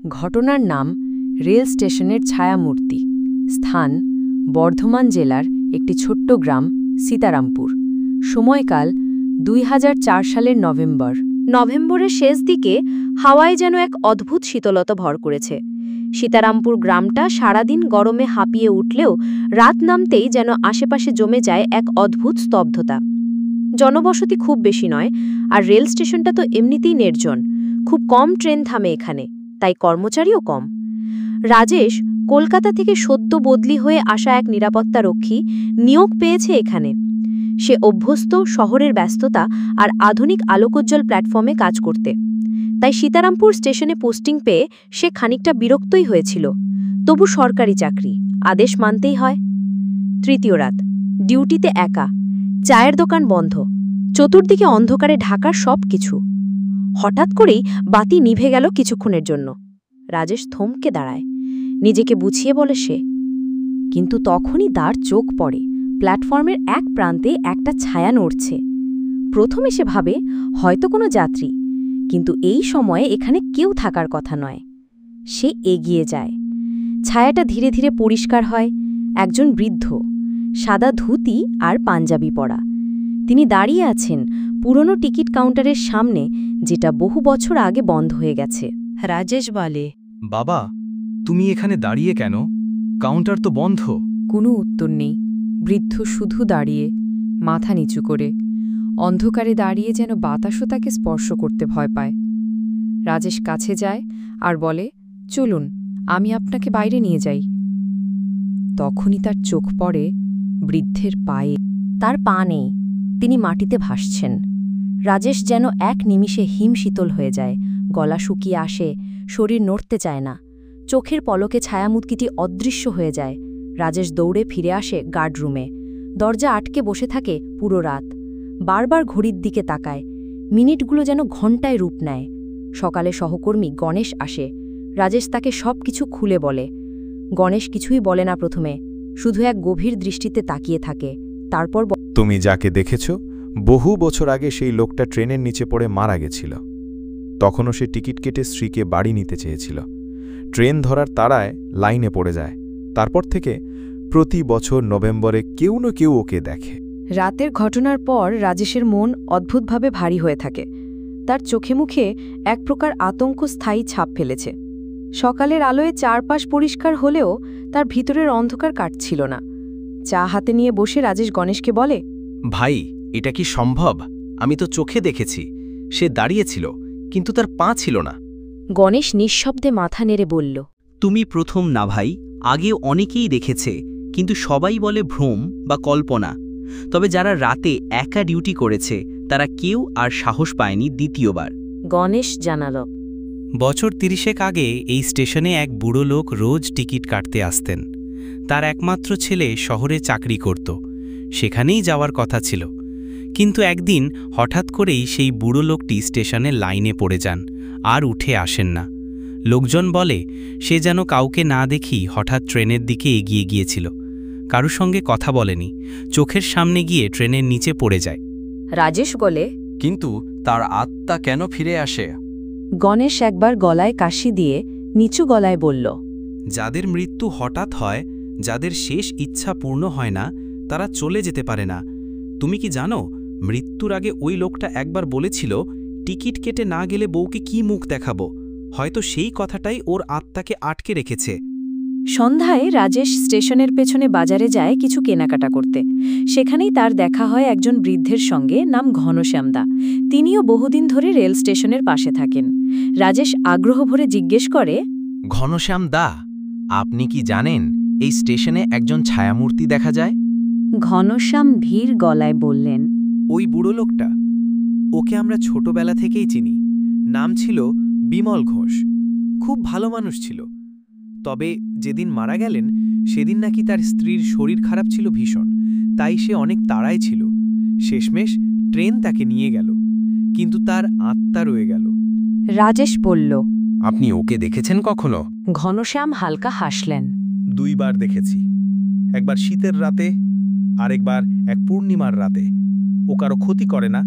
ঘটনার নাম রেল স্টেশনের ছায়ামূর্তি, স্থান বর্ধমান জেলার একটি ছোট্ট গ্রাম সীতারামপুর, সময়কাল 2004 সালের নভেম্বর। নভেম্বরের শেষ দিকে হাওয়ায় যেন এক অদ্ভুত শীতলতা ভর করেছে। সীতারামপুর গ্রামটা সারাদিন গরমে হাঁপিয়ে উঠলেও রাত নামতেই যেন আশেপাশে জমে যায় এক অদ্ভুত স্তব্ধতা। জনবসতি খুব বেশি নয়, আর রেল স্টেশনটা তো এমনিতেই নির্জন, খুব কম ট্রেন থামে এখানে, তাই কর্মচারীও কম। রাজেশ কলকাতা থেকে সদ্য বদলি হয়ে আসা এক নিরাপত্তারক্ষী নিয়োগ পেয়েছে এখানে। সে অভ্যস্ত শহরের ব্যস্ততা আর আধুনিক আলোকোজ্জ্বল প্ল্যাটফর্মে কাজ করতে, তাই সীতারামপুর স্টেশনে পোস্টিং পেয়ে সে খানিকটা বিরক্তই হয়েছিল। তবু সরকারি চাকরি, আদেশ মানতেই হয়। তৃতীয় রাত, ডিউটিতে একা, চায়ের দোকান বন্ধ, চতুর্দিকে অন্ধকারে ঢাকার সব কিছু। হঠাৎ করেই বাতি নিভে গেল কিছুক্ষণের জন্য। রাজেশ থমকে দাঁড়ায়, নিজেকে বুঝিয়ে বলে সে। কিন্তু তখনই তার চোখ পড়ে প্ল্যাটফর্মের এক প্রান্তে একটা ছায়া নড়ছে। প্রথমে সে ভাবে হয়তো কোনো যাত্রী, কিন্তু এই সময়ে এখানে কেউ থাকার কথা নয়। সে এগিয়ে যায়, ছায়াটা ধীরে ধীরে পরিষ্কার হয়। একজন বৃদ্ধ, সাদা ধুতি আর পাঞ্জাবি পরা। তিনি দাঁড়িয়ে আছেন পুরনো টিকিট কাউন্টারের সামনে, যেটা বহু বছর আগে বন্ধ হয়ে গেছে। রাজেশ বলে, বাবা, তুমি এখানে দাঁড়িয়ে কেন? কাউন্টার তো বন্ধ। কোনো উত্তর নেই। বৃদ্ধ শুধু দাঁড়িয়ে, মাথা নিচু করে, অন্ধকারে দাঁড়িয়ে যেন বাতাসও তাকে স্পর্শ করতে ভয় পায়। রাজেশ কাছে যায় আর বলে, চলুন, আমি আপনাকে বাইরে নিয়ে যাই। তখনই তার চোখ পড়ে বৃদ্ধের পায়ে। তার পা নেই, তিনি মাটিতে ভাসছেন। রাজেশ যেন এক নিমিষে হিমশীতল হয়ে যায়, গলা শুকিয়ে আসে, শরীর নড়তে চায় না। চোখের পলকে ছায়ামূর্তিটি অদৃশ্য হয়ে যায়। রাজেশ দৌড়ে ফিরে আসে গার্ডরুমে। দরজা আটকে বসে থাকে পুরো রাত। বারবার ঘড়ির দিকে তাকায়, মিনিটগুলো যেন ঘণ্টায় রূপ নেয়। সকালে সহকর্মী গণেশ আসে। রাজেশ তাকে সব কিছু খুলে বলে। গণেশ কিছুই বলে না প্রথমে, শুধু এক গভীর দৃষ্টিতে তাকিয়ে থাকে। তারপর তুমি যাকে দেখেছ, বহু বছর আগে সেই লোকটা ট্রেনের নিচে পড়ে মারা গেছিল। তখনও সে টিকিট কেটে স্ত্রীকে বাড়ি নিতে চেয়েছিল। ট্রেন ধরার তাড়ায় লাইনে পড়ে যায়। তারপর থেকে প্রতি বছর নভেম্বরে কেউ না কেউ ওকে দেখে। রাতের ঘটনার পর রাজেশের মন অদ্ভুতভাবে ভারী হয়ে থাকে। তার চোখে মুখে এক প্রকার আতঙ্ক স্থায়ী ছাপ ফেলেছে। সকালের আলোয় চারপাশ পরিষ্কার হলেও তার ভিতরের অন্ধকার কাটছিল না। চা হাতে নিয়ে বসে রাজেশ গণেশকে বলে, ভাই, এটা কি সম্ভব? আমি তো চোখে দেখেছি, সে দাঁড়িয়েছিল, কিন্তু তার পা ছিল না। গণেশ নিঃশব্দে মাথা নেড়ে বলল, তুমি প্রথম না ভাই, আগে অনেকেই দেখেছে, কিন্তু সবাই বলে ভ্রম বা কল্পনা। তবে যারা রাতে একা ডিউটি করেছে তারা কেউ আর সাহস পায়নি দ্বিতীয়বার। গণেশ জানাল। বছর 30 আগে এই স্টেশনে এক বুড়ো লোক রোজ টিকিট কাটতে আসতেন। তার একমাত্র ছেলে শহরে চাকরি করত, সেখানেই যাওয়ার কথা ছিল। কিন্তু একদিন হঠাৎ করেই সেই বুড়ো লোকটি স্টেশনে লাইনে পড়ে যান, আর উঠে আসেন না। লোকজন বলে সে যেন কাউকে না দেখি হঠাৎ ট্রেনের দিকে এগিয়ে গিয়েছিল। কারুর সঙ্গে কথা বলেনি, চোখের সামনে গিয়ে ট্রেনের নিচে পড়ে যায়। রাজেশ বলে, কিন্তু তার আত্মা কেন ফিরে আসে? গণেশ একবার গলায় কাশি দিয়ে নিচু গলায় বলল, যাদের মৃত্যু হঠাৎ হয়, যাদের শেষ ইচ্ছা পূর্ণ হয় না, তারা চলে যেতে পারে না। তুমি কি জানো, মৃত্যুর আগে ওই লোকটা একবার বলেছিল, টিকিট কেটে না গেলে বউকে কি মুখ দেখাবো। হয়তো সেই কথাটাই ওর আত্মাকে আটকে রেখেছে। সন্ধ্যায় রাজেশ স্টেশনের পেছনে বাজারে যায় কিছু কেনাকাটা করতে। সেখানেই তার দেখা হয় একজন বৃদ্ধের সঙ্গে, নাম ঘনশ্যামদা। তিনিও বহুদিন ধরে রেল স্টেশনের পাশে থাকেন। রাজেশ আগ্রহ ভরে জিজ্ঞেস করে, ঘনশ্যাম দা, আপনি কি জানেন এই স্টেশনে একজন ছায়ামূর্তি দেখা যায়? ঘনশ্যাম ধীর গলায় বললেন, ওই বুড়ো লোকটা, ওকে আমরা ছোটবেলা থেকেই চিনি। নাম ছিল বিমল ঘোষ। খুব ভালো মানুষ ছিল। তবে যেদিন মারা গেলেন সেদিন নাকি তার স্ত্রীর শরীর খারাপ ছিল ভীষণ, তাই সে অনেক তাড়ায় ছিল। শেষমেশ ট্রেন তাকে নিয়ে গেল, কিন্তু তার আত্মা রয়ে গেল। রাজেশ বলল, আপনি ওকে দেখেছেন কখনো? ঘনশ্যাম হালকা হাসলেন। 2 বার দেখেছি, একবার শীতের রাতে, আরেকবার এক পূর্ণিমার রাতে। ও কারো ক্ষতি করে না,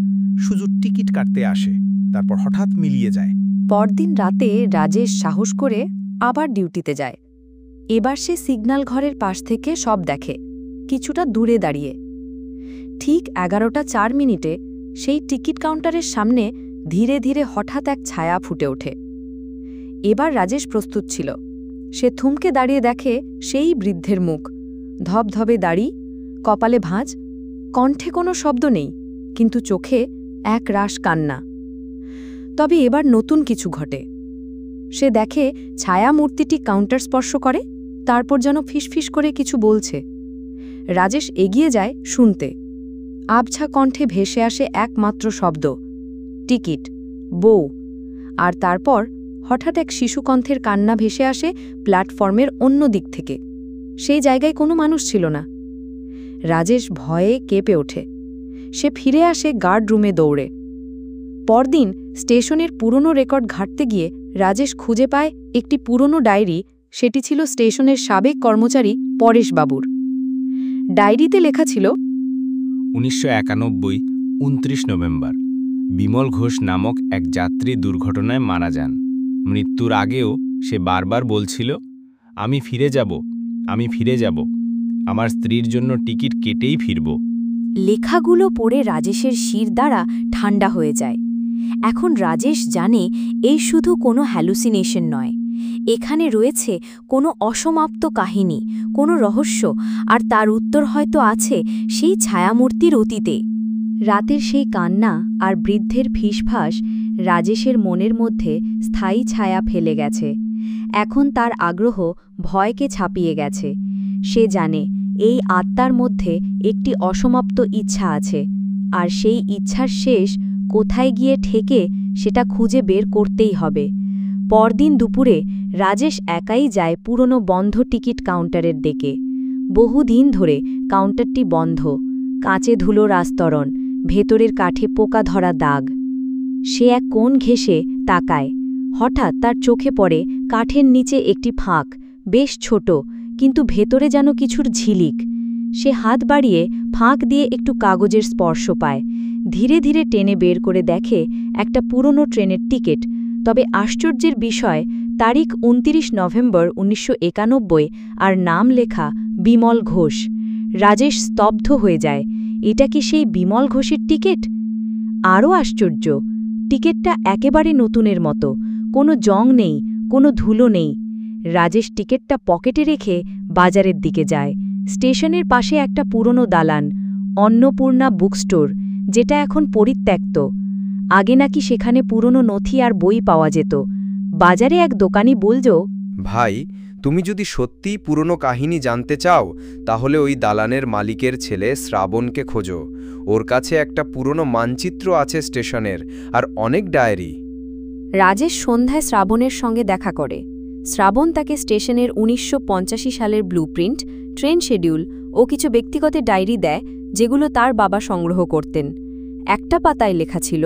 শুধু টিকিট কাটতে আসে, তারপর হঠাৎ মিলিয়ে যায়। পরদিন রাতে রাজেশ সাহস করে আবার ডিউটিতে যায়। এবার সে সিগন্যাল ঘরের পাশ থেকে সব দেখে, কিছুটা দূরে দাঁড়িয়ে। ঠিক 11:04 সেই টিকিট কাউন্টারের সামনে ধীরে ধীরে হঠাৎ এক ছায়া ফুটে ওঠে। এবার রাজেশ প্রস্তুত ছিল। সে থমকে দাঁড়িয়ে দেখে সেই বৃদ্ধের মুখ, ধবধবে দাড়ি, কপালে ভাঁজ, কণ্ঠে কোনো শব্দ নেই, কিন্তু চোখে এক রাশ কান্না। তবে এবার নতুন কিছু ঘটে। সে দেখে ছায়া মূর্তিটি কাউন্টার স্পর্শ করে, তারপর যেন ফিসফিস করে কিছু বলছে। রাজেশ এগিয়ে যায় শুনতে। আবছা কণ্ঠে ভেসে আসে একমাত্র শব্দ, টিকিট, বউ। আর তারপর হঠাৎ এক শিশুকণ্ঠের কান্না ভেসে আসে প্ল্যাটফর্মের অন্য দিক থেকে। সেই জায়গায় কোনো মানুষ ছিল না। রাজেশ ভয়ে কেঁপে ওঠে। সে ফিরে আসে গার্ড রুমে দৌড়ে। পরদিন স্টেশনের পুরনো রেকর্ড ঘাঁটতে গিয়ে রাজেশ খুঁজে পায় একটি পুরনো ডায়েরি। সেটি ছিল স্টেশনের সাবেক কর্মচারী পরেশবাবুর। ডায়েরিতে লেখা ছিল, 1991 29 নভেম্বর বিমল ঘোষ নামক এক যাত্রী দুর্ঘটনায় মারা যান। মৃত্যুর আগেও সে বারবার বলছিল, আমি ফিরে যাব, আমি ফিরে যাব, আমার স্ত্রীর জন্য টিকিট কেটেই ফিরব। লেখাগুলো পড়ে রাজেশের শিরদাঁড়া ঠান্ডা হয়ে যায়। এখন রাজেশ জানে এই শুধু কোনো হ্যালুসিনেশন নয়, এখানে রয়েছে কোনো অসমাপ্ত কাহিনী, কোনো রহস্য, আর তার উত্তর হয়তো আছে সেই ছায়ামূর্তির অতীতে। রাতের সেই কান্না আর বৃদ্ধের ফিসফাস রাজেশের মনের মধ্যে স্থায়ী ছায়া ফেলে গেছে। এখন তার আগ্রহ ভয়কে ছাপিয়ে গেছে। সে জানে এই আত্মার মধ্যে একটি অসমাপ্ত ইচ্ছা আছে, আর সেই ইচ্ছার শেষ কোথায় গিয়ে ঠেকে সেটা খুঁজে বের করতেই হবে। পরদিন দুপুরে রাজেশ একাই যায় পুরনো বন্ধ টিকিট কাউন্টারের দিকে। বহুদিন ধরে কাউন্টারটি বন্ধ, কাঁচে ধুলোর আস্তরণ, ভেতরের কাঠে পোকা ধরা দাগ। সে এক কোণ ঘেঁষে তাকায়। হঠাৎ তার চোখে পড়ে কাঠের নিচে একটি ফাঁক, বেশ ছোট, কিন্তু ভেতরে যেন কিছুর ঝিলিক। সে হাত বাড়িয়ে ফাঁক দিয়ে একটু কাগজের স্পর্শ পায়। ধীরে ধীরে টেনে বের করে দেখে একটা পুরনো ট্রেনের টিকিট। তবে আশ্চর্যের বিষয়, তারিখ 29 নভেম্বর 1991 আর নাম লেখা বিমল ঘোষ। রাজেশ স্তব্ধ হয়ে যায়। এটা কি সেই বিমল ঘোষের টিকিট? আরও আশ্চর্য, টিকিটটা একেবারে নতুনের মতো, কোনো জং নেই, কোনো ধুলো নেই। রাজেশ টিকিটটা পকেটে রেখে বাজারের দিকে যায়। স্টেশনের পাশে একটা পুরনো দালান, অন্নপূর্ণা বুক স্টোর, যেটা এখন পরিত্যক্ত। আগে নাকি সেখানে পুরনো নথি আর বই পাওয়া যেত। বাজারে এক দোকানি বলল, ভাই, তুমি যদি সত্যিই পুরনো কাহিনী জানতে চাও তাহলে ওই দালানের মালিকের ছেলে শ্রাবণকে খোঁজো। ওর কাছে একটা পুরনো মানচিত্র আছে স্টেশনের, আর অনেক ডায়েরি। রাজেশ সন্ধ্যায় শ্রাবণের সঙ্গে দেখা করে। শ্রাবণ তাকে স্টেশনের 1985 সালের ব্লুপ্রিন্ট, ট্রেন শিডিউল ও কিছু ব্যক্তিগত ডায়েরি দেয়, যেগুলো তার বাবা সংগ্রহ করতেন। একটা পাতায় লেখা ছিল,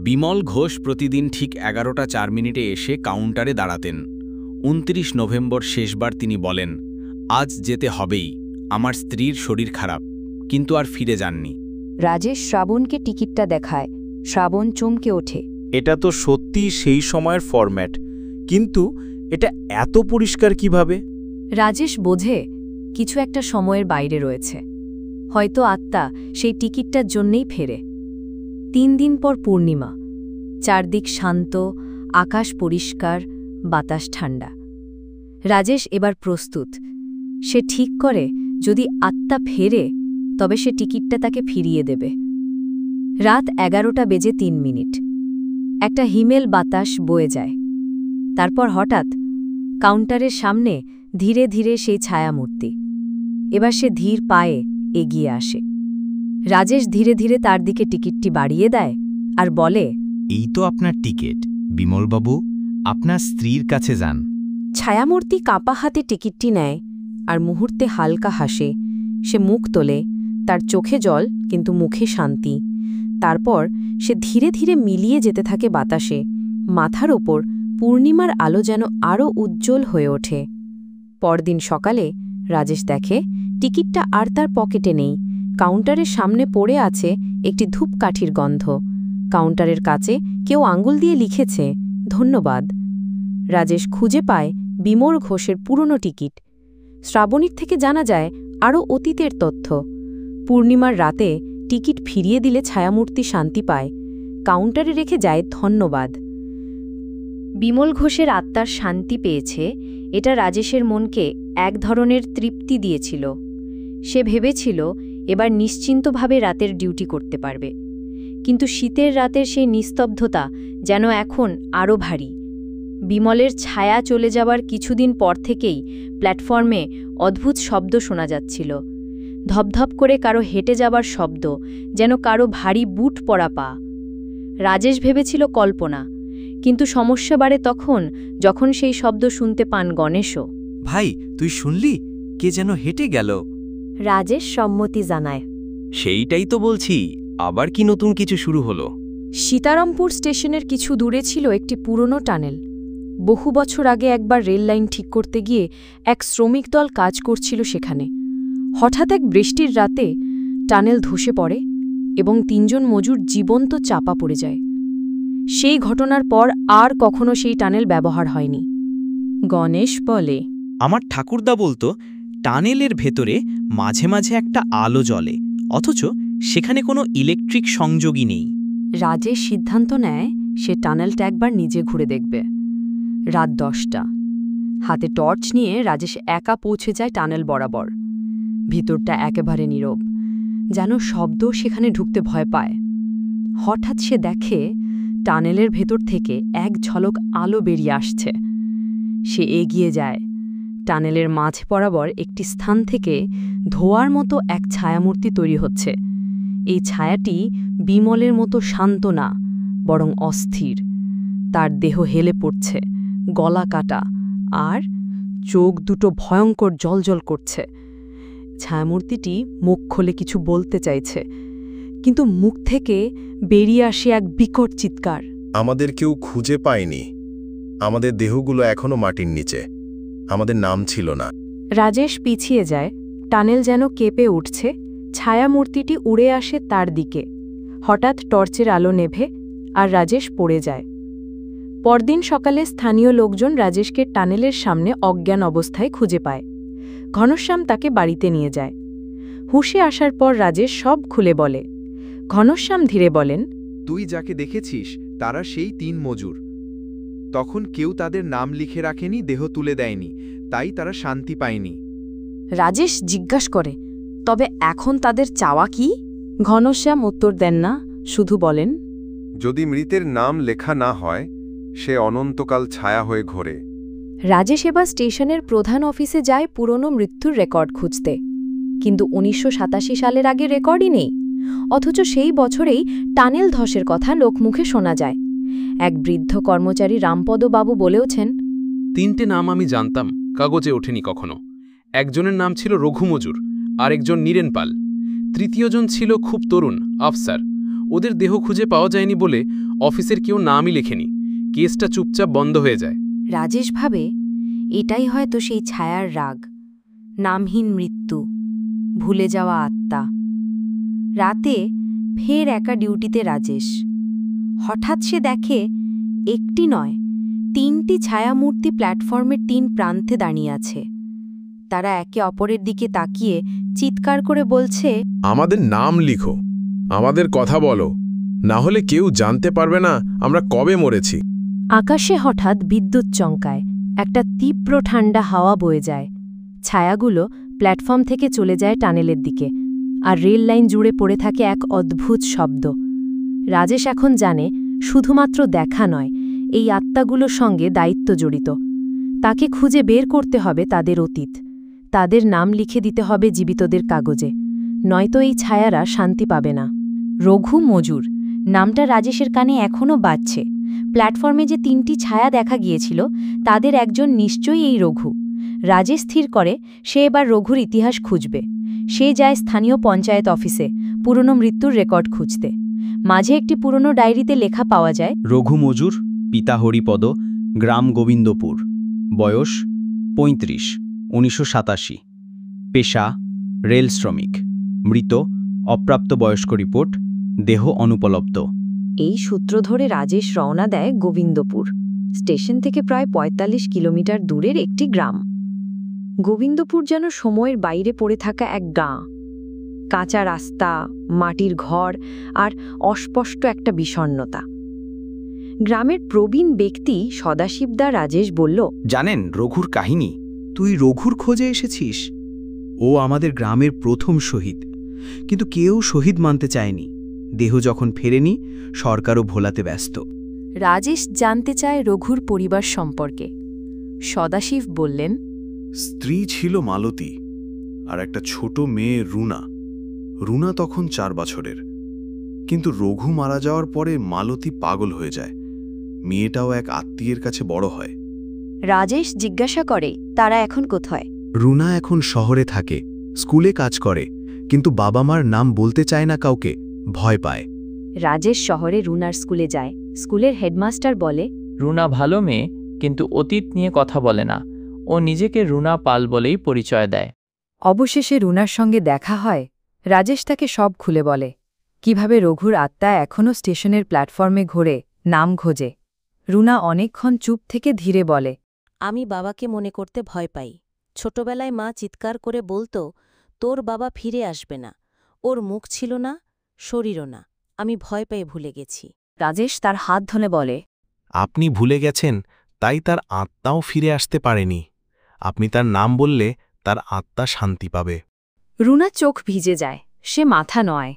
বিমল ঘোষ প্রতিদিন ঠিক 11:04 এসে কাউন্টারে দাঁড়াতেন। 29 নভেম্বর শেষবার তিনি বলেন, আজ যেতে হবেই, আমার স্ত্রীর শরীর খারাপ, কিন্তু আর ফিরে যাননি। রাজেশ শ্রাবণকে টিকিটটা দেখায়। শ্রাবণ চমকে ওঠে। এটা তো সত্যিই সেই সময়ের ফরম্যাট, কিন্তু এটা এত পরিষ্কার কিভাবে? রাজেশ বোঝে কিছু একটা সময়ের বাইরে রয়েছে। হয়তো আত্মা সেই টিকিটটার জন্যেই ফেরে। 3 দিন পর পূর্ণিমা। চারদিক শান্ত, আকাশ পরিষ্কার, বাতাস ঠান্ডা। রাজেশ এবার প্রস্তুত। সে ঠিক করে যদি আত্মা ফেরে তবে সে টিকিটটা তাকে ফিরিয়ে দেবে। রাত 11:03। একটা হিমেল বাতাস বয়ে যায়। তারপর হঠাৎ কাউন্টারের সামনে ধীরে ধীরে সেই ছায়ামূর্তি। এবার সে ধীর পায়ে এগিয়ে আসে। রাজেশ ধীরে ধীরে তার দিকে টিকিটটি বাড়িয়ে দেয় আর বলে, এই তো আপনার টিকিট, বিমলবাবু, আপনার স্ত্রীর কাছে যান। ছায়ামূর্তি কাঁপা হাতে টিকিটটি নেয় আর মুহূর্তে হালকা হাসে। সে মুখ তোলে, তার চোখে জল কিন্তু মুখে শান্তি। তারপর সে ধীরে ধীরে মিলিয়ে যেতে থাকে বাতাসে। মাথার ওপর পূর্ণিমার আলো যেন আরও উজ্জ্বল হয়ে ওঠে। পরদিন সকালে রাজেশ দেখে টিকিটটা আর তার পকেটে নেই। কাউন্টারের সামনে পড়ে আছে একটি ধূপকাঠির গন্ধ। কাউন্টারের কাছে কেউ আঙুল দিয়ে লিখেছে, ধন্যবাদ। রাজেশ খুঁজে পায় বিমল ঘোষের পুরনো টিকিট। শ্রাবণীর থেকে জানা যায় আরও অতীতের তথ্য। পূর্ণিমার রাতে টিকিট ফিরিয়ে দিলে ছায়ামূর্তি শান্তি পায়, কাউন্টারে রেখে যায় ধন্যবাদ। বিমল ঘোষের আত্মার শান্তি পেয়েছে, এটা রাজেশের মনকে এক ধরনের তৃপ্তি দিয়েছিল। সে ভেবেছিল এবার নিশ্চিন্তভাবে রাতের ডিউটি করতে পারবে। কিন্তু শীতের রাতের সেই নিস্তব্ধতা যেন এখন আরও ভারী। বিমলের ছায়া চলে যাবার কিছুদিন পর থেকেই প্ল্যাটফর্মে অদ্ভুত শব্দ শোনা যাচ্ছিল। ধপধপ করে কারো হেঁটে যাবার শব্দ, যেন কারো ভারী বুট পরা পা। রাজেশ ভেবেছিল কল্পনা, কিন্তু সমস্যা বাড়ে তখন যখন সেই শব্দ শুনতে পান গণেশও। ভাই, তুই শুনলি? কে যেন হেঁটে গেল। রাজেশ সম্মতি জানায়। সেইটাই তো বলছি, আবার কি নতুন কিছু শুরু হলো? সীতারামপুর স্টেশনের কিছু দূরে ছিল একটি পুরনো টানেল। বহু বছর আগে একবার রেল লাইন ঠিক করতে গিয়ে এক শ্রমিক দল কাজ করছিল সেখানে। হঠাৎ এক বৃষ্টির রাতে টানেল ধসে পড়ে এবং ৩ জন মজুর জীবন্ত চাপা পড়ে যায়। সেই ঘটনার পর আর কখনো সেই টানেল ব্যবহার হয়নি। গণেশ বলে, আমার ঠাকুরদা বলতো টানেলের ভেতরে মাঝে মাঝে একটা আলো জ্বলে, অথচ সেখানে কোনো ইলেকট্রিক সংযোগই নেই। রাজেশ সিদ্ধান্ত নেয় সে টানেলটা একবার নিজে ঘুরে দেখবে। রাত 10টা। হাতে টর্চ নিয়ে রাজেশ একা পৌঁছে যায় টানেল বরাবর। ভিতরটা একেবারে নীরব, যেন শব্দ সেখানে ঢুকতে ভয় পায়। হঠাৎ সে দেখে টানেলের ভেতর থেকে এক ঝলক আলো বেরিয়ে আসছে। সে এগিয়ে যায়। টানেলের মাঝ বরাবর একটি স্থান থেকে ধোঁয়ার মতো এক ছায়ামূর্তি তৈরি হচ্ছে। এই ছায়াটি বিমলের মতো শান্ত না, বরং অস্থির। তার দেহ হেলে পড়ছে, গলা কাটা, আর চোখ দুটো ভয়ঙ্কর জ্বলজ্বল করছে। ছায়ামূর্তিটি মুখ খুলে কিছু বলতে চাইছে, কিন্তু মুখ থেকে বেরিয়ে আসে এক বিকট চিৎকার। আমাদের কেউ খুঁজে পায়নি। আমাদের দেহগুলো এখনো মাটির নিচে। আমাদের নাম ছিল না। রাজেশ পিছিয়ে যায়। টানেল যেন কেঁপে উঠছে। ছায়ামূর্তিটি উড়ে আসে তার দিকে। হঠাৎ টর্চের আলো নেভে আর রাজেশ পড়ে যায়। পরদিন সকালে স্থানীয় লোকজন রাজেশকে টানেলের সামনে অজ্ঞান অবস্থায় খুঁজে পায়। ঘনশ্যাম তাকে বাড়িতে নিয়ে যায়। হুঁশে আসার পর রাজেশ সব খুলে বলে। ঘনশ্যাম ধীরে বলেন, তুই যাকে দেখেছিস তারা সেই 3 মজুর। তখন কেউ তাদের নাম লিখে রাখেনি, দেহ তুলে দেয়নি, তাই তারা শান্তি পায়নি। রাজেশ জিজ্ঞাসা করে, তবে এখন তাদের চাওয়া কি? ঘনশ্যাম উত্তর দেন না, শুধু বলেন, যদি মৃতের নাম লেখা না হয়, সে অনন্তকাল ছায়া হয়ে ঘোরে। রাজেশ এবার স্টেশনের প্রধান অফিসে যায় পুরনো মৃত্যুর রেকর্ড খুঁজতে। কিন্তু ১৯৮৭ সালের আগে রেকর্ডই নেই। অথচ সেই বছরেই টানেল ধসের কথা লোকমুখে শোনা যায়। এক বৃদ্ধ কর্মচারী রামপদ বাবু বলেওছেন, 3টে নাম আমি জানতাম, কাগজে ওঠেনি কখনো। একজনের নাম ছিল রঘু মজুর, আরেকজন নীরেন পাল, তৃতীয়জন ছিল খুব তরুণ আফসার। ওদের দেহ খুঁজে পাওয়া যায়নি বলে অফিসের কেউ নামই লেখেনি। কেসটা চুপচাপ বন্ধ হয়ে যায়। রাজেশ ভাবে, এটাই হয়তো সেই ছায়ার রাগ, নামহীন মৃত্যু, ভুলে যাওয়া আত্মা। রাতে ফের একা ডিউটিতে রাজেশ। হঠাৎ সে দেখে একটি নয়, 3টি ছায়ামূর্তি প্ল্যাটফর্মের 3 প্রান্তে দাঁড়িয়ে আছে। তারা একে অপরের দিকে তাকিয়ে চিৎকার করে বলছে, আমাদের নাম লিখো, আমাদের কথা বলো, না হলে কেউ জানতে পারবে না আমরা কবে মরেছি। আকাশে হঠাৎ বিদ্যুৎ চমকায়। একটা তীব্র ঠান্ডা হাওয়া বয়ে যায়। ছায়াগুলো প্ল্যাটফর্ম থেকে চলে যায় টানেলের দিকে, আর রেল লাইন জুড়ে পড়ে থাকে এক অদ্ভুত শব্দ। রাজেশ এখন জানে, শুধুমাত্র দেখা নয়, এই আত্মাগুলোর সঙ্গে দায়িত্ব জড়িত। তাকে খুঁজে বের করতে হবে তাদের অতীত। তাদের নাম লিখে দিতে হবে জীবিতদের কাগজে, নয়তো এই ছায়ারা শান্তি পাবে না। রঘু মজুর নামটা রাজেশের কানে এখনও বাজছে। প্ল্যাটফর্মে যে 3টি ছায়া দেখা গিয়েছিল, তাদের একজন নিশ্চয়ই এই রঘু। রাজেশ স্থির করে সে এবার রঘুর ইতিহাস খুঁজবে। সে যায় স্থানীয় পঞ্চায়েত অফিসে পুরনো মৃত্যুর রেকর্ড খুঁজতে। মাঝে একটি পুরনো ডায়েরিতে লেখা পাওয়া যায়, রঘু মজুর, পিতা হরিপদ, গ্রাম গোবিন্দপুর, বয়স ৩৫, ১৯৮৭, পেশা রেল শ্রমিক, মৃত, অপ্রাপ্তবয়স্ক রিপোর্ট, দেহ অনুপলব্ধ। এই সূত্র ধরে রাজেশ রওনা দেয় গোবিন্দপুর। স্টেশন থেকে প্রায় ৪৫ কিলোমিটার দূরের একটি গ্রাম। গোবিন্দপুর যেন সময়ের বাইরে পড়ে থাকা এক গাঁ। কাঁচা রাস্তা, মাটির ঘর আর অস্পষ্ট একটা বিষণ্ণতা। গ্রামের প্রবীণ ব্যক্তি সদাশিবদা রাজেশ বলল, জানেন রঘুর কাহিনী? তুই রঘুর খোঁজে এসেছিস? ও আমাদের গ্রামের প্রথম শহীদ, কিন্তু কেউ শহীদ মানতে চায়নি। দেহ যখন ফেরেনি, সরকারও ভোলাতে ব্যস্ত। রাজেশ জানতে চায় রঘুর পরিবার সম্পর্কে। সদাশিব বললেন, স্ত্রী ছিল মালতী আর একটা ছোট মেয়ে রুনা। রুনা তখন 4 বছরের। কিন্তু রঘু মারা যাওয়ার পরে মালতী পাগল হয়ে যায়। মেয়েটাও এক আত্মীয়ের কাছে বড় হয়। রাজেশ জিজ্ঞাসা করে, তারা এখন কোথায়? রুনা এখন শহরে থাকে, স্কুলে কাজ করে, কিন্তু বাবা মার নাম বলতে চায় না কাউকে, ভয় পায়। রাজেশ শহরে রুনার স্কুলে যায়। স্কুলের হেডমাস্টার বলে, রুনা ভালো মেয়ে, কিন্তু অতীত নিয়ে কথা বলে না। ও নিজেকে রুনা পাল বলেই পরিচয় দেয়। অবশেষে রুনার সঙ্গে দেখা হয়। রাজেশ তাকে সব খুলে বলে, কিভাবে রঘুর আত্মা এখনও স্টেশনের প্ল্যাটফর্মে ঘোরে, নাম খোঁজে। রুনা অনেকক্ষণ চুপ থেকে ধীরে বলে, আমি বাবাকে মনে করতে ভয় পাই। ছোটবেলায় মা চিৎকার করে বলতো, তোর বাবা ফিরে আসবে না। ওর মুখ ছিল না, শরীরও না। আমি ভয় পেয়ে ভুলে গেছি। রাজেশ তার হাত ধরে বলে, আপনি ভুলে গেছেন, তাই তার আত্মাও ফিরে আসতে পারেনি। আপনি তার নাম বললে তার আত্মা শান্তি পাবে। রুনা চোখ ভিজে যায়, সে মাথা নয়।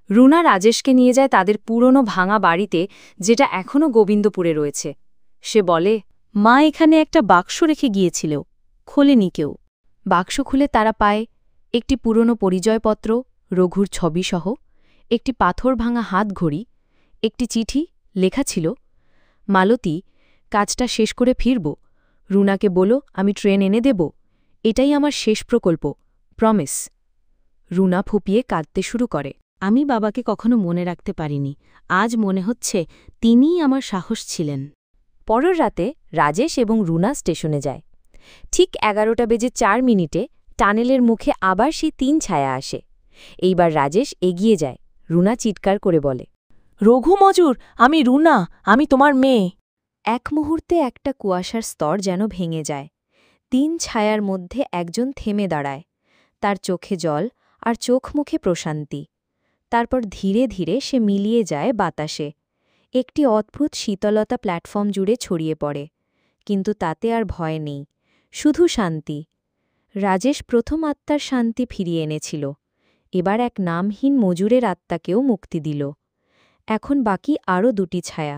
রুনা রাজেশকে নিয়ে যায় তাদের পুরনো ভাঙা বাড়িতে, যেটা এখনও গোবিন্দপুরে রয়েছে। সে বলে, মা এখানে একটা বাক্স রেখে গিয়েছিল, খোলেনি কেউ। বাক্স খুলে তারা পায় একটি পুরনো পরিচয়পত্র, রঘুর ছবিসহ, একটি পাথর ভাঙা হাত ঘড়ি, একটি চিঠি। লেখা ছিল, মালতী, কাজটা শেষ করে ফিরব। রুনাকে বলো আমি ট্রেন এনে দেব। এটাই আমার শেষ প্রকল্প, প্রমিস। রুনা ফুপিয়ে কাঁদতে শুরু করে। আমি বাবাকে কখনো মনে রাখতে পারিনি। আজ মনে হচ্ছে তিনিই আমার সাহস ছিলেন। পরের রাতে রাজেশ এবং রুনা স্টেশনে যায়। ঠিক 11:04 টানেলের মুখে আবার সেই 3 ছায়া আসে। এইবার রাজেশ এগিয়ে যায়। রুনা চিৎকার করে বলে, রঘু মজুর, আমি রুনা, আমি তোমার মেয়ে। এক মুহূর্তে একটা কুয়াশার স্তর যেন ভেঙে যায়। 3 ছায়ার মধ্যে একজন থেমে দাঁড়ায়। তার চোখে জল আর চোখ মুখে প্রশান্তি। তারপর ধীরে ধীরে সে মিলিয়ে যায় বাতাসে। একটি অদ্ভুত শীতলতা প্ল্যাটফর্ম জুড়ে ছড়িয়ে পড়ে, কিন্তু তাতে আর ভয় নেই, শুধু শান্তি। রাজেশ প্রথম আত্মার শান্তি ফিরিয়ে এনেছিল, এবার এক নামহীন মজুরের আত্মাকেও মুক্তি দিল। এখন বাকি আরও 2টি ছায়া,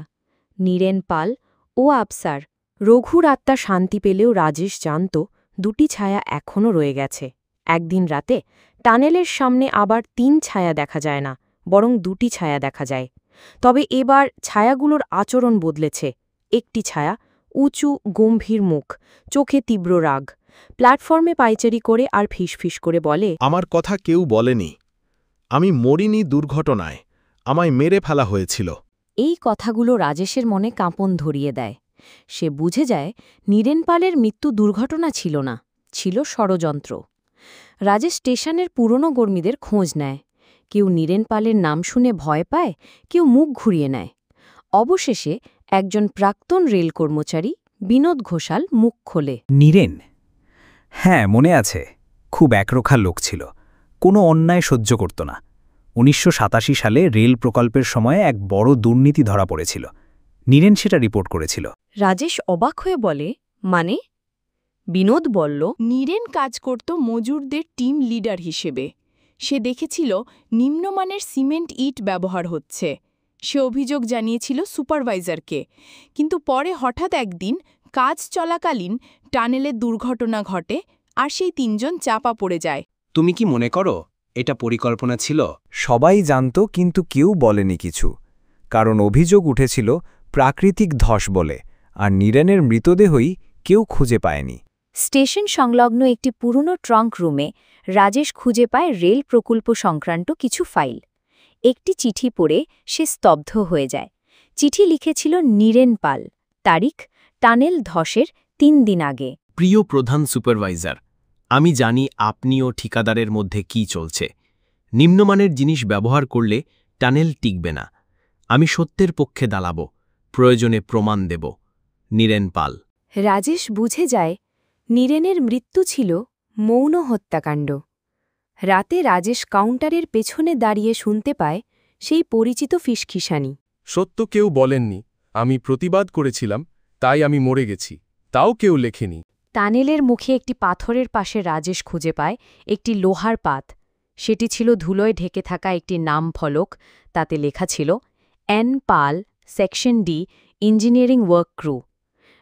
নীরেন পাল ও আফসার। রঘুর আত্মা শান্তি পেলেও রাজেশ জানত 2টি ছায়া এখনও রয়ে গেছে। একদিন রাতে টানেলের সামনে আবার 3 ছায়া দেখা যায় না, বরং 2টি ছায়া দেখা যায়। তবে এবার ছায়াগুলোর আচরণ বদলেছে। একটি ছায়া, উঁচু গম্ভীর মুখ, চোখে তীব্র রাগ, প্ল্যাটফর্মে পায়চারি করে আর ফিসফিস করে বলে, আমার কথা কেউ বলেনি। আমি মরিনি দুর্ঘটনায়, আমায় মেরে ফেলা হয়েছিল। এই কথাগুলো রাজেশের মনে কাঁপন ধরিয়ে দেয়। সে বুঝে যায় নীরেন পালের মৃত্যু দুর্ঘটনা ছিল না, ছিল ষড়যন্ত্র। রাজেশ স্টেশনের পুরনো কর্মীদের খোঁজ নেয়। কেউ নীরেন পালের নাম শুনে ভয় পায়, কেউ মুখ ঘুরিয়ে নেয়। অবশেষে একজন প্রাক্তন রেল কর্মচারী বিনোদ ঘোষাল মুখ খোলে। নীরেন? হ্যাঁ, মনে আছে। খুব একরোখা লোক ছিল, কোনো অন্যায় সহ্য করত না। 1987 সালে রেল প্রকল্পের সময়ে এক বড় দুর্নীতি ধরা পড়েছিল। নীরেন সেটা রিপোর্ট করেছিল। রাজেশ অবাক হয়ে বলে, মানে? বিনোদ বলল, নীরেন কাজ করত মজুরদের টিম লিডার হিসেবে। সে দেখেছিল নিম্নমানের সিমেন্ট ইট ব্যবহার হচ্ছে। সে অভিযোগ জানিয়েছিল সুপারভাইজারকে, কিন্তু পরে হঠাৎ একদিন কাজ চলাকালীন টানেলে দুর্ঘটনা ঘটে আর সেই 3 জন চাপা পড়ে যায়। তুমি কি মনে করো এটা পরিকল্পনা ছিল? সবাই জানত, কিন্তু কেউ বলেনি কিছু, কারণ অভিযোগ উঠেছিল প্রাকৃতিক ধস বলে, আর নীরেনের মৃতদেহই কেউ খুঁজে পায়নি। স্টেশন সংলগ্ন একটি পুরনো ট্রাঙ্ক রুমে রাজেশ খুঁজে পায় রেল প্রকল্প সংক্রান্ত কিছু ফাইল। একটি চিঠি পড়ে সে স্তব্ধ হয়ে যায়। চিঠি লিখেছিল নীরেন পাল, তারিখ টানেল ধসের 3 দিন আগে। প্রিয় প্রধান সুপারভাইজার, আমি জানি আপনি ও ঠিকাদারের মধ্যে কি চলছে। নিম্নমানের জিনিস ব্যবহার করলে টানেল টিকবে না। আমি সত্যের পক্ষে দাঁড়াব, প্রয়োজনে প্রমাণ দেব। নীরেন পাল। রাজেশ বুঝে যায় নীরেনের মৃত্যু ছিল মৌন হত্যাকাণ্ড। রাতে রাজেশ কাউন্টারের পেছনে দাঁড়িয়ে শুনতে পায় সেই পরিচিত ফিসখিসানি। সত্য কেউ বলেননি, আমি প্রতিবাদ করেছিলাম, তাই আমি মরে গেছি, তাও কেউ লেখেনি। টানেলের মুখে একটি পাথরের পাশে রাজেশ খুঁজে পায় একটি লোহার পাত। সেটি ছিল ধুলোয় ঢেকে থাকা একটি নাম ফলক। তাতে লেখা ছিল N Pal, section D, engineering work crew.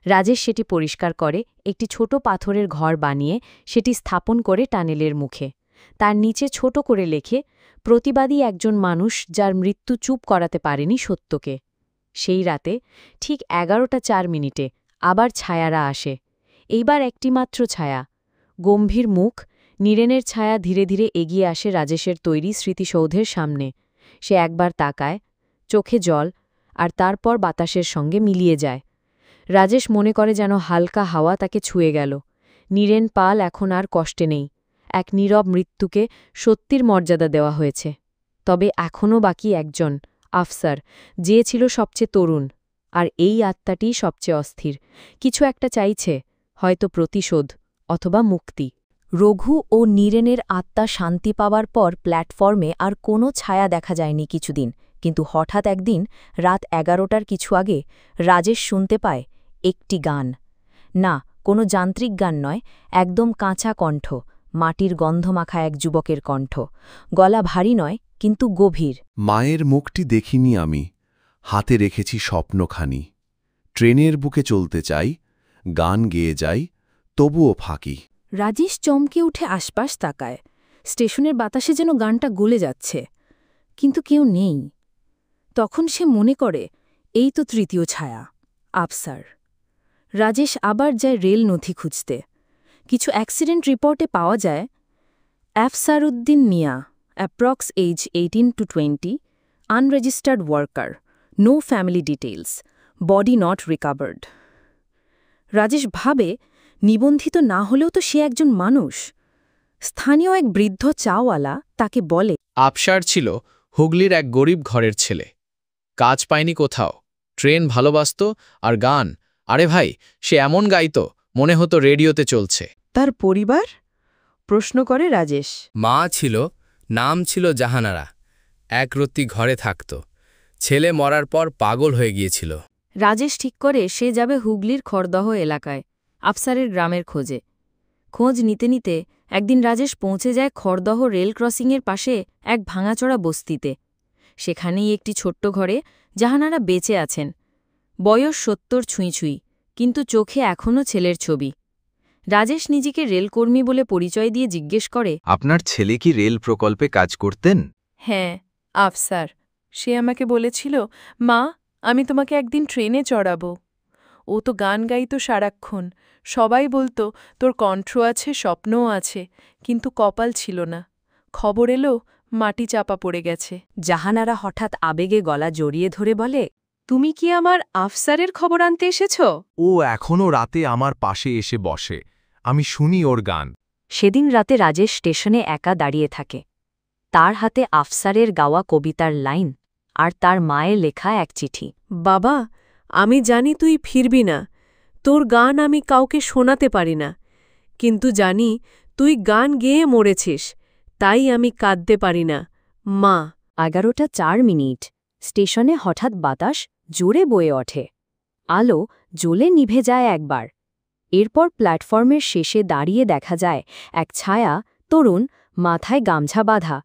Rajesh সেটি পরিষ্কার করে একটি ছোট পাথরের ঘর বানিয়ে সেটি স্থাপন করে টানেলের মুখে। তার নিচে ছোট করে লেখে, প্রতিবাদী একজন মানুষ যার মৃত্যু চুপ করাতে পারেনি সত্যকে। সেই রাতে ঠিক 11:04 আবার ছায়ারা আসে। এইবার একটিমাত্র ছায়া, গম্ভীর মুখ। নীরেনের ছায়া ধীরে ধীরে এগিয়ে আসে রাজেশের তৈরি স্মৃতিসৌধের সামনে। সে একবার তাকায়, চোখে জল, আর তারপর বাতাসের সঙ্গে মিলিয়ে যায়। রাজেশ মনে করে যেন হালকা হাওয়া তাকে ছুঁয়ে গেল। নীরেন পাল এখন আর কষ্টে নেই। এক নীরব মৃত্যুকে সত্যির মর্যাদা দেওয়া হয়েছে। তবে এখনও বাকি একজন, আফসার, যে ছিল সবচেয়ে তরুণ। আর এই আত্মাটিই সবচেয়ে অস্থির। কিছু একটা চাইছে, হয়তো প্রতিশোধ অথবা মুক্তি। রঘু ও নীরেনের আত্মা শান্তি পাওয়ার পর প্ল্যাটফর্মে আর কোনো ছায়া দেখা যায়নি কিছুদিন। কিন্তু হঠাৎ একদিন রাত 11টার কিছু আগে রাজেশ শুনতে পায় একটি গান। না, কোনো যান্ত্রিক গান নয়, একদম কাঁচা কণ্ঠ, মাটির গন্ধমাখা এক যুবকের কণ্ঠ। গলা ভারী নয়, কিন্তু গভীর। মায়ের মুখটি দেখিনি আমি, হাতে রেখেছি স্বপ্নখানি। ট্রেনের বুকে চলতে চাই, গান গেয়ে যাই, তবুও ফাঁকি। রাজেশ চমকে উঠে আশপাশ তাকায়। স্টেশনের বাতাসে যেন গানটা গলে যাচ্ছে, কিন্তু কেউ নেই। তখন সে মনে করে এই তো তৃতীয় ছায়া, আফসার। রাজেশ আবার যায় রেল নথি খুঁজতে। কিছু অ্যাক্সিডেন্ট রিপোর্টে পাওয়া যায় Afsaruddin Mia, approx age 18 to 20, unregistered worker, no family details, body not recovered. Rajesh ভাবে, নিবন্ধিত না হলেও তো সে একজন মানুষ। স্থানীয় এক বৃদ্ধ চাওয়ালা তাকে বলে, আফসার ছিল হুগলির এক গরিব ঘরের ছেলে। কাজ পায়নি কোথাও, ট্রেন ভালোবাসত আর গান, আরে ভাই, সে এমন গাইত মনে হতো রেডিওতে চলছে। তার পরিবার? প্রশ্ন করে রাজেশ। মা ছিল, নাম ছিল জাহানারা, একরত্তি ঘরে থাকত। ছেলে মরার পর পাগল হয়ে গিয়েছিল। রাজেশ ঠিক করে সে যাবে হুগলির খড়দহ এলাকায়, আফসারের গ্রামের খোঁজে। খোঁজ নিতে নিতে একদিন রাজেশ পৌঁছে যায় খড়দহ রেল ক্রসিংয়ের পাশে এক ভাঙাচড়া বস্তিতে। সেখানেই একটি ছোট্ট ঘরে জাহানারা বেঁচে আছেন। বয়স 70 ছুঁই, কিন্তু চোখে এখনও ছেলের ছবি। রাজেশ নিজেকে রেলকর্মী বলে পরিচয় দিয়ে জিজ্ঞেস করে, আপনার ছেলে কি রেল প্রকল্পে কাজ করতেন? হ্যাঁ, আফসার। সে আমাকে বলেছিল, মা, আমি তোমাকে একদিন ট্রেনে চড়াবো। ও তো গান গাইত সারাক্ষণ। সবাই বলতো তোর কণ্ঠ আছে, স্বপ্নও আছে, কিন্তু কপাল ছিল না। খবর এলো মাটি চাপা পড়ে গেছে। জাহানারা হঠাৎ আবেগে গলা জড়িয়ে ধরে বলে, তুমি কি আমার আফসারের খবর আনতে এসেছ? ও এখনও রাতে আমার পাশে এসে বসে, আমি শুনি ওর গান। সেদিন রাতে রাজেশ স্টেশনে একা দাঁড়িয়ে থাকে। তার হাতে আফসারের গাওয়া কবিতার লাইন আর তার মায়ের লেখা এক চিঠি। বাবা, আমি জানি তুই ফিরবি না, তোর গান আমি কাউকে শোনাতে পারি না, কিন্তু জানি তুই গান গেয়ে মরেছিস, তাই আমি কাঁদতে পারি না, মা। 11:04 স্টেশনে হঠাৎ বাতাস জোরে বয়ে ওঠে। আলো জ্বলে নিভে যায় একবার। এরপর প্ল্যাটফর্মের শেষে দাঁড়িয়ে দেখা যায় এক ছায়া, তরুণ, মাথায় গামছা বাঁধা,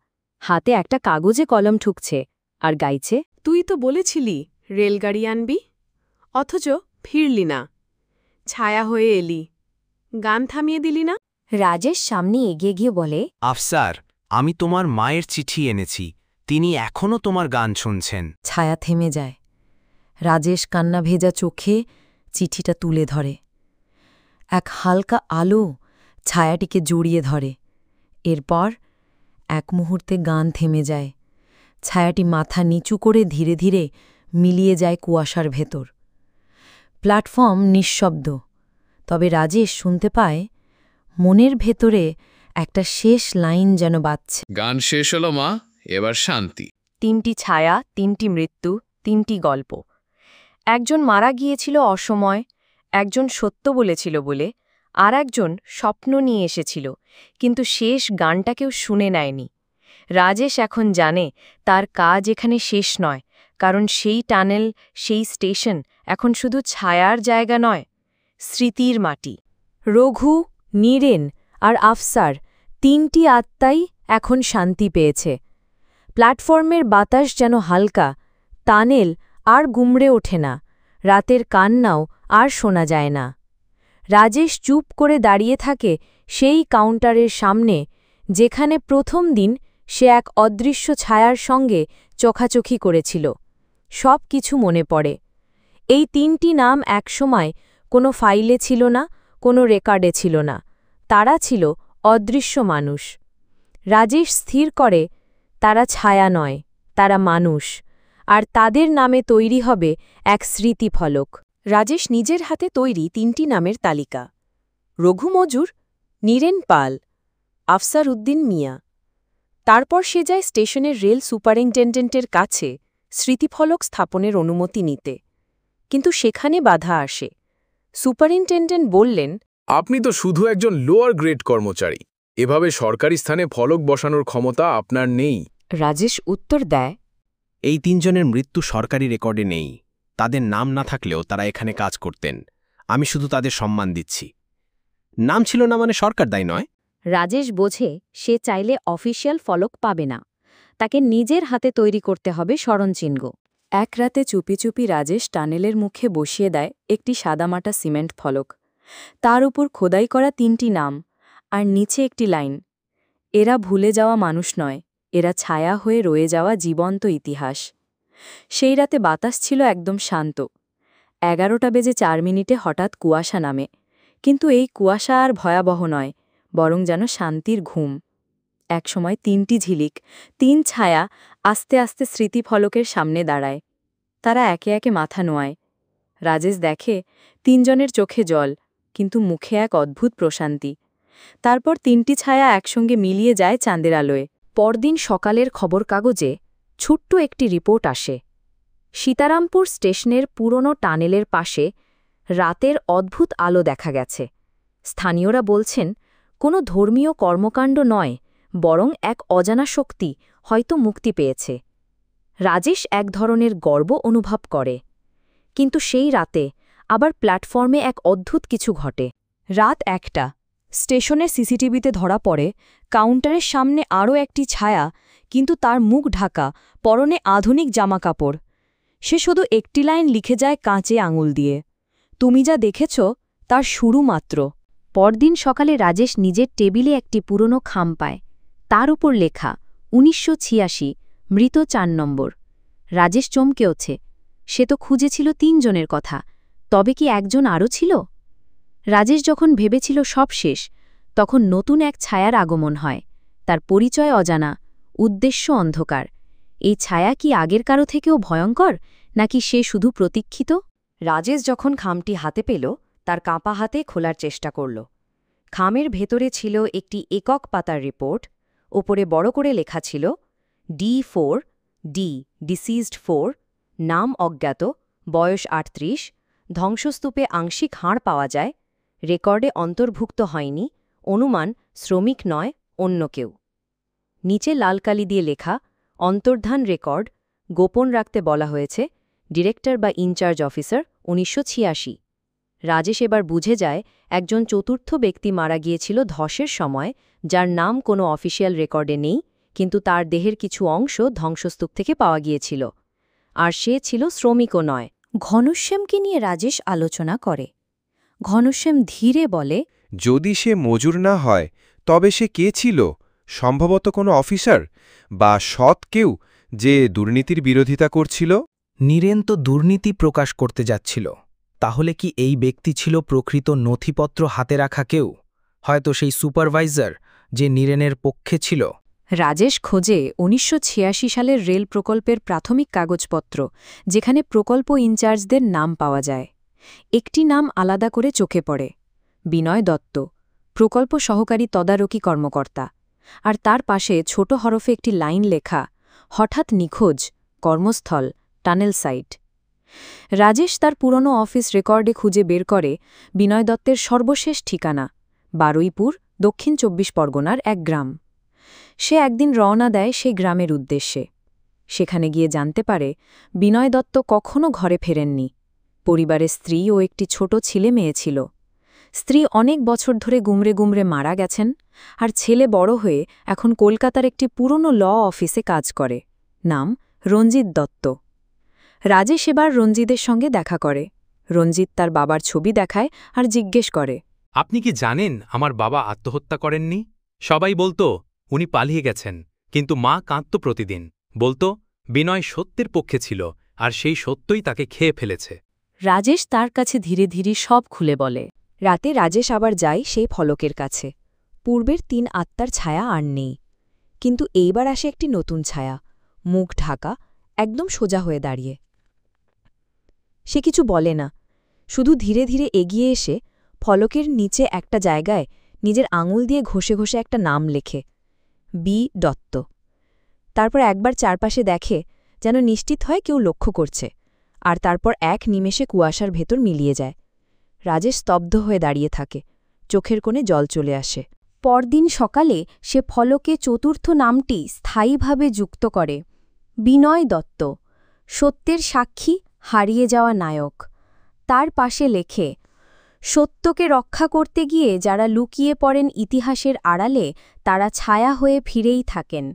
হাতে একটা কাগজে কলম ঠুকছে আর গাইছে, তুই তো বলেছিলি রেলগাড়ি আনবি, অথচ ফিরলি না। ছায়া হয়ে এলি, গান থামিয়ে দিলি না। রাজেশ সামনে এগিয়ে গিয়ে বলে, আফসার, আমি তোমার মায়ের চিঠি এনেছি, তিনি এখনও তোমার গান শুনছেন। ছায়া থেমে যায়। রাজেশ কান্না ভেজা চোখে চিঠিটা তুলে ধরে। এক হালকা আলো ছায়াটিকে জড়িয়ে ধরে। এরপর এক মুহূর্তে গান থেমে যায়। ছায়াটি মাথা নিচু করে ধীরে ধীরে মিলিয়ে যায় কুয়াশার ভেতর। প্ল্যাটফর্ম নিঃশব্দ, তবে রাজেশ শুনতে পায় মনের ভেতরে একটা শেষ লাইন যেন বাজছে। গান শেষ হলো মা, এবার শান্তি। 3টি ছায়া, 3টি মৃত্যু, 3টি গল্প। একজন মারা গিয়েছিল অসময়, একজন সত্য বলেছিল বলে আর একজন স্বপ্ন নিয়ে এসেছিল, কিন্তু শেষ গানটা কেউ শুনে নেয়নি। রাজেশ এখন জানে তার কাজ এখানে শেষ নয়, কারণ সেই টানেল, সেই স্টেশন এখন শুধু ছায়ার জায়গা নয়, স্মৃতির মাটি। রঘু, নীরেন আর আফসার, তিনটি আত্মাই এখন শান্তি পেয়েছে। প্ল্যাটফর্মের বাতাস যেন হালকা, টানেল আর গুমড়ে ওঠে না, রাতের কান্নাও আর শোনা যায় না। রাজেশ চুপ করে দাঁড়িয়ে থাকে সেই কাউন্টারের সামনে, যেখানে প্রথম দিন সে এক অদৃশ্য ছায়ার সঙ্গে চোখাচোখি করেছিল। সব কিছু মনে পড়ে। এই তিনটি নাম একসময় কোনো ফাইলে ছিল না, কোনো রেকর্ডে ছিল না, তারা ছিল অদৃশ্য মানুষ। রাজেশ স্থির করে তারা ছায়া নয়, তারা মানুষ, আর তাদের নামে তৈরি হবে এক স্মৃতিফলক। রাজেশ নিজের হাতে তৈরি তিনটি নামের তালিকা: রঘু মজুর, নীরেন পাল, আফসার উদ্দিন মিয়া। তারপর সে যায় স্টেশনের রেল সুপারিনটেন্ডেন্টের কাছে স্মৃতিফলক স্থাপনের অনুমতি নিতে, কিন্তু সেখানে বাধা আসে। সুপারিনটেন্ডেন্ট বললেন, আপনি তো শুধু একজন লোয়ার গ্রেড কর্মচারী, এভাবে সরকারি স্থানে ফলক বসানোর ক্ষমতা আপনার নেই। রাজেশ উত্তর দেয়, এই তিনজনের মৃত্যু সরকারি রেকর্ডে নেই, তাদের নাম না থাকলেও তারা এখানে কাজ করতেন, আমি শুধু তাদের সম্মান দিচ্ছি। নাম ছিল না মানে সরকার দায়ী নয়। রাজেশ বোঝে সে চাইলে অফিসিয়াল ফলক পাবে না, তাকে নিজের হাতে তৈরি করতে হবে স্মরণচিহ্ন। এক রাতে চুপি চুপি রাজেশ টানেলের মুখে বসিয়ে দেয় একটি সাদামাটা সিমেন্ট ফলক। তার উপর খোদাই করা তিনটি নাম, আর নিচে একটি লাইন: এরা ভুলে যাওয়া মানুষ নয়, এরা ছায়া হয়ে রয়ে যাওয়া জীবন্ত ইতিহাস। সেই রাতে বাতাস ছিল একদম শান্ত। 11:04 হঠাৎ কুয়াশা নামে, কিন্তু এই কুয়াশা আর ভয়াবহ নয়, বরং যেন শান্তির ঘুম। একসময় তিনটি ঝিলিক, তিন ছায়া আস্তে আস্তে স্মৃতিফলকের সামনে দাঁড়ায়। তারা একে একে মাথা নোয়ায়। রাজেশ দেখে তিনজনের চোখে জল, কিন্তু মুখে এক অদ্ভুত প্রশান্তি। তারপর তিনটি ছায়া একসঙ্গে মিলিয়ে যায় চাঁদের আলোয়। পরদিন সকালের খবর কাগজে ছোট্ট একটি রিপোর্ট আসে। সীতারামপুর স্টেশনের পুরনো টানেলের পাশে রাতের অদ্ভুত আলো দেখা গেছে। স্থানীয়রা বলছেন, কোনো ধর্মীয় কর্মকাণ্ড নয়, বরং এক অজানা শক্তি হয়তো মুক্তি পেয়েছে। রাজেশ এক ধরনের গর্ব অনুভব করে। কিন্তু সেই রাতে আবার প্ল্যাটফর্মে এক অদ্ভুত কিছু ঘটে। রাত 1টা, স্টেশনের সিসিটিভিতে ধরা পড়ে কাউন্টারের সামনে আরও একটি ছায়া, কিন্তু তার মুখ ঢাকা, পরনে আধুনিক জামাকাপড়। সে শুধু একটি লাইন লিখে যায় কাঁচে আঙুল দিয়ে, তুমি যা দেখেছ তার শুরু মাত্র। পরদিন সকালে রাজেশ নিজের টেবিলে একটি পুরনো খাম পায়। তার উপর লেখা 1986, মৃত 4 নম্বর। রাজেশ চমকে ওঠে। সে তো খুঁজেছিল 3 জনের কথা, তবে কি একজন আরও ছিল? রাজেশ যখন ভেবেছিল সব শেষ, তখন নতুন এক ছায়ার আগমন হয়। তার পরিচয় অজানা, উদ্দেশ্য অন্ধকার। এই ছায়া কি আগের কারো থেকেও ভয়ঙ্কর, নাকি সে শুধু প্রতীক্ষিত? রাজেশ যখন খামটি হাতে পেল, তার কাঁপা হাতে খোলার চেষ্টা করল। খামের ভেতরে ছিল একটি একক পাতার রিপোর্ট। ওপরে বড় করে লেখা ছিল D4, ডিসিজড 4, নাম অজ্ঞাত, বয়স 38, ধ্বংসস্তূপে আংশিক হাড় পাওয়া যায়, রেকর্ডে অন্তর্ভুক্ত হয়নি, অনুমান শ্রমিক নয়, অন্য কেউ। নিচে লাল কালি দিয়ে লেখা অন্তর্ধান রেকর্ড, গোপন রাখতে বলা হয়েছে, ডিরেক্টর বা ইনচার্জ অফিসার 1986। রাজেশ এবার বুঝে যায় একজন চতুর্থ ব্যক্তি মারা গিয়েছিল ধসের সময়, যার নাম কোনো অফিসিয়াল রেকর্ডে নেই, কিন্তু তার দেহের কিছু অংশ ধ্বংসস্তূপ থেকে পাওয়া গিয়েছিল। আর সে ছিল শ্রমিকও নয়। ঘনশ্যামকে নিয়ে রাজেশ আলোচনা করে। ঘনশ্যাম ধীরে বলে, যদি সে মজুর না হয়, তবে সে কে ছিল? সম্ভবত কোনো অফিসার বা সৎ কেউ, যে দুর্নীতির বিরোধিতা করছিল। নীরেন তো দুর্নীতি প্রকাশ করতে যাচ্ছিল। তাহলে কি এই ব্যক্তি ছিল প্রকৃত নথিপত্র হাতে রাখা কেউ? হয়তো সেই সুপারভাইজার যে নীরেনের পক্ষে ছিল। রাজেশ খোঁজে 1986 সালের রেল প্রকল্পের প্রাথমিক কাগজপত্র, যেখানে প্রকল্প ইনচার্জদের নাম পাওয়া যায়। একটি নাম আলাদা করে চোখে পড়ে, বিনয় দত্ত, প্রকল্প সহকারী তদারকি কর্মকর্তা। আর তার পাশে ছোট হরফে একটি লাইন লেখা, হঠাৎ নিখোঁজ, কর্মস্থল, টানেল সাইট। রাজেশ তার পুরনো অফিস রেকর্ডে খুঁজে বের করে বিনয় দত্তের সর্বশেষ ঠিকানা, বারুইপুর, দক্ষিণ ২৪ পরগনার এক গ্রাম। সে একদিন রওনা দেয় সেই গ্রামের উদ্দেশ্যে। সেখানে গিয়ে জানতে পারে বিনয় দত্ত কখনো ঘরে ফেরেননি। পরিবারে স্ত্রী ও একটি ছোট ছেলে মেয়ে ছিল। স্ত্রী অনেক বছর ধরে গুমরে গুমরে মারা গেছেন, আর ছেলে বড় হয়ে এখন কলকাতার একটি পুরনো ল অফিসে কাজ করে। নাম রঞ্জিত দত্ত। রাজেশ এবার রঞ্জিতের সঙ্গে দেখা করে। রঞ্জিত তার বাবার ছবি দেখায় আর জিজ্ঞেস করে, আপনি কি জানেন আমার বাবা আত্মহত্যা করেননি? সবাই বলতো উনি পালিয়ে গেছেন, কিন্তু মা কাঁদত প্রতিদিন, বলতো বিনয় সত্যের পক্ষে ছিল আর সেই সত্যই তাকে খেয়ে ফেলেছে। রাজেশ তার কাছে ধীরে ধীরে সব খুলে বলে। রাতে রাজেশ আবার যায় সেই ফলকের কাছে। পূর্বের ৩ আত্মার ছায়া আর নেই, কিন্তু এইবার আসে একটি নতুন ছায়া, মুখ ঢাকা, একদম সোজা হয়ে দাঁড়িয়ে। সে কিছু বলে না, শুধু ধীরে ধীরে এগিয়ে এসে ফলকের নিচে একটা জায়গায় নিজের আঙুল দিয়ে ঘষে ঘষে একটা নাম লেখে, বি দত্ত। তারপর একবার চারপাশে দেখে, যেন নিশ্চিত হয় কেউ লক্ষ্য করছে, আর তারপর এক নিমেষে কুয়াশার ভেতর মিলিয়ে যায়। রাজেশ স্তব্ধ হয়ে দাঁড়িয়ে থাকে, চোখের কোণে জল চলে আসে। পরদিন সকালে সে ফলকে চতুর্থ নামটি স্থায়ীভাবে যুক্ত করে, বিনয় দত্ত, সত্যের সাক্ষী, হারিয়ে যাওয়া নায়ক। তার পাশে লেখে, সত্যকে রক্ষা করতে গিয়ে যারা লুকিয়ে পড়েন ইতিহাসের আড়ালে, তারা ছায়া হয়ে ফিরেই থাকেন।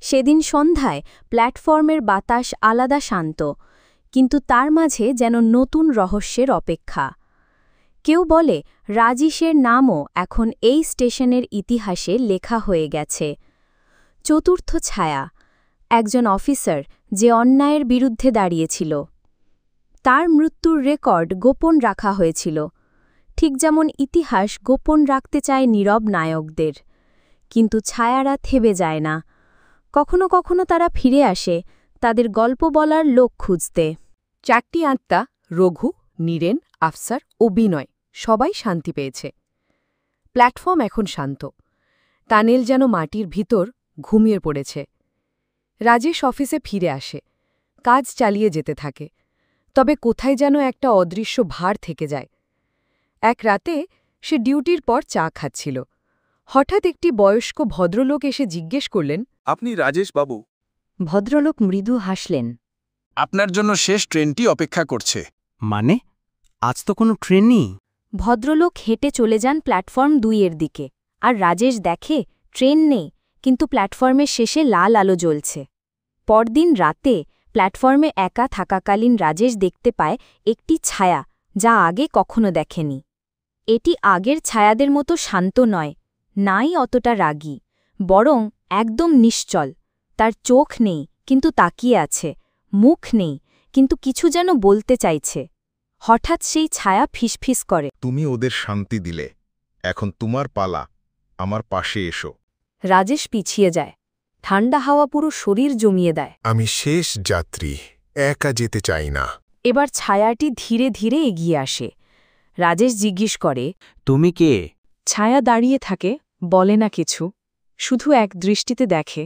সেদিন সন্ধ্যায় প্ল্যাটফর্মের বাতাস আলাদা শান্ত, কিন্তু তার মাঝে যেন নতুন রহস্যের অপেক্ষা। কেউ বলে রাজেশের নামও এখন এই স্টেশনের ইতিহাসে লেখা হয়ে গেছে। চতুর্থ ছায়া, একজন অফিসার যে অন্যায়ের বিরুদ্ধে দাঁড়িয়েছিল। তার মৃত্যুর রেকর্ড গোপন রাখা হয়েছিল, ঠিক যেমন ইতিহাস গোপন রাখতে চায় নীরব নায়কদের। কিন্তু ছায়ারা থেমে যায় না, কখনো কখনো তারা ফিরে আসে তাদের গল্প বলার লোক খুঁজতে। 4টি আত্মা, রঘু, নীরেন, আফসার ও বিনয়, সবাই শান্তি পেয়েছে। প্ল্যাটফর্ম এখন শান্ত। টানেল যেন মাটির ভিতর ঘুমিয়ে পড়েছে। রাজেশ অফিসে ফিরে আসে, কাজ চালিয়ে যেতে থাকে, তবে কোথায় যেন একটা অদৃশ্য ভার থেকে যায়। এক রাতে সে ডিউটির পর চা খাচ্ছিল। হঠাৎ একটি বয়স্ক ভদ্রলোক এসে জিজ্ঞেস করলেন, আপনি রাজেশ বাবু? ভদ্রলোক মৃদু হাসলেন। আপনার জন্য শেষ ট্রেনটি অপেক্ষা করছে। মানে আজ তো কোনো ট্রেন নেই। ভদ্রলোক হেঁটে চলে যান প্ল্যাটফর্ম 2-এর দিকে, আর রাজেশ দেখে ট্রেন নেই, কিন্তু প্ল্যাটফর্মের শেষে লাল আলো জ্বলছে। পরদিন রাতে প্ল্যাটফর্মে একা থাকাকালীন রাজেশ দেখতে পায় একটি ছায়া, যা আগে কখনো দেখেনি। এটি আগের ছায়াদের মতো শান্ত নয়, নাই অতটা রাগী, বরং একদম নিশ্চল। তার চোখ নেই, কিন্তু তাকিয়ে আছে, মুখ নেই, কিন্তু কিছু যেন বলতে চাইছে। হঠাৎ সেই ছায়া ফিসফিস করে, তুমি ওদের শান্তি দিলে, এখন তোমার পালা, আমার পাশে এসো। রাজেশ পিছিয়ে যায়, ঠান্ডা হাওয়া পুরো শরীর জমিয়ে দেয়। আমি শেষ যাত্রী, একা যেতে চাই না। এবার ছায়াটি ধীরে ধীরে এগিয়ে আসে। রাজেশ জিজ্ঞেস করে, তুমি কে? ছায়া দাঁড়িয়ে থাকে, বলে না কিছু, শুধু এক দৃষ্টিতে দেখে।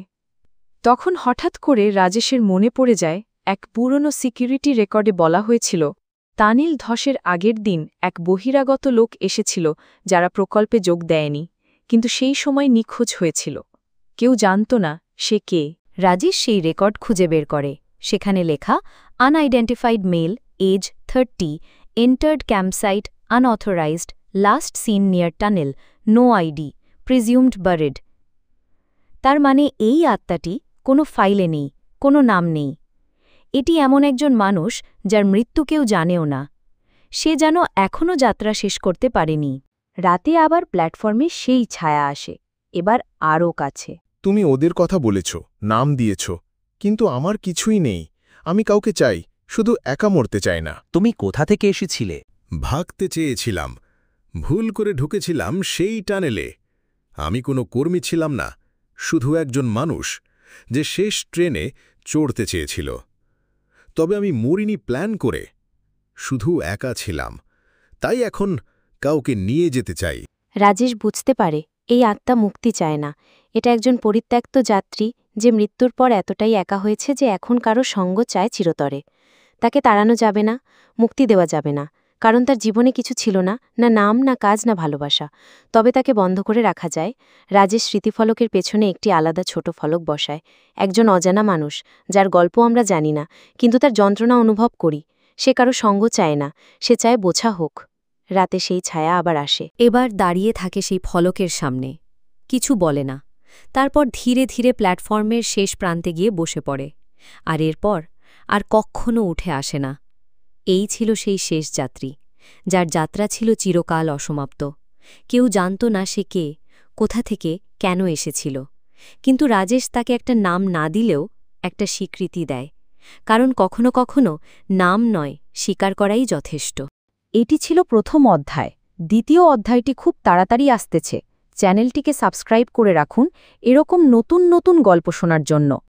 তখন হঠাৎ করে রাজেশের মনে পড়ে যায়, এক পুরনো সিকিউরিটি রেকর্ডে বলা হয়েছিল, তানিল ধসের আগের দিন এক বহিরাগত লোক এসেছিল যারা প্রকল্পে যোগ দেয়নি, কিন্তু সেই সময় নিখোঁজ হয়েছিল। কেউ জানত না সে কে। রাজেশ সেই রেকর্ড খুঁজে বের করে। সেখানে লেখা, unidentified male, age 30, entered campsite unauthorized, last seen near tunnel, no ID, presumed buried. তার মানে এই আত্মাটি কোনো ফাইলে নেই, কোনো নাম নেই। এটি এমন একজন মানুষ যার মৃত্যু কেউ জানেও না। সে যেন এখনও যাত্রা শেষ করতে পারেনি। রাতে আবার প্ল্যাটফর্মে সেই ছায়া আসে, এবার আরও কাছে। তুমি ওদের কথা বলেছ, নাম দিয়েছ, কিন্তু আমার কিছুই নেই। আমি কাউকে চাই, শুধু একা মরতে চাই না। তুমি কোথা থেকে এসেছিলে? ভাগতে চেয়েছিলাম, ভুল করে ঢুকেছিলাম সেই টানেলে। আমি কোনো কর্মী ছিলাম না, শুধু একজন মানুষ যে শেষ ট্রেনে চড়তে চেয়েছিল। তবে আমি মরিনি প্ল্যান করে, শুধু একা ছিলাম, তাই এখন কাউকে নিয়ে যেতে চাই। রাজেশ বুঝতে পারে এই আত্মা মুক্তি চায় না। এটা একজন পরিত্যক্ত যাত্রী যে মৃত্যুর পর এতটাই একা হয়েছে যে এখন কারো সঙ্গ চায় চিরতরে। তাকে তাড়ানো যাবে না, মুক্তি দেওয়া যাবে না, কারণ তার জীবনে কিছু ছিল না, না নাম, না কাজ, না ভালোবাসা। তবে তাকে বন্ধ করে রাখা যায়। রাজেশ স্মৃতিফলকের পেছনে একটি আলাদা ছোট ফলক বসায়। একজন অজানা মানুষ, যার গল্প আমরা জানি না, কিন্তু তার যন্ত্রণা অনুভব করি। সে কারো সঙ্গ চায় না, সে চায় বোঝা হোক। রাতে সেই ছায়া আবার আসে। এবার দাঁড়িয়ে থাকে সেই ফলকের সামনে, কিছু বলে না। তারপর ধীরে ধীরে প্ল্যাটফর্মের শেষ প্রান্তে গিয়ে বসে পড়ে। আর এরপর আর কখনো উঠে আসে না। এই ছিল সেই শেষ যাত্রী, যার যাত্রা ছিল চিরকাল অসমাপ্ত। কেউ জানত না সে কে, কোথা থেকে, কেন এসেছিল। কিন্তু রাজেশ তাকে একটা নাম না দিলেও একটা স্বীকৃতি দেয়। কারণ কখনো কখনো নাম নয়, স্বীকার করাই যথেষ্ট। এটি ছিল প্রথম অধ্যায়। দ্বিতীয় অধ্যায়টি খুব তাড়াতাড়ি আসতেছে। চ্যানেলটিকে সাবস্ক্রাইব করে রাখুন এরকম নতুন নতুন গল্প শোনার জন্য।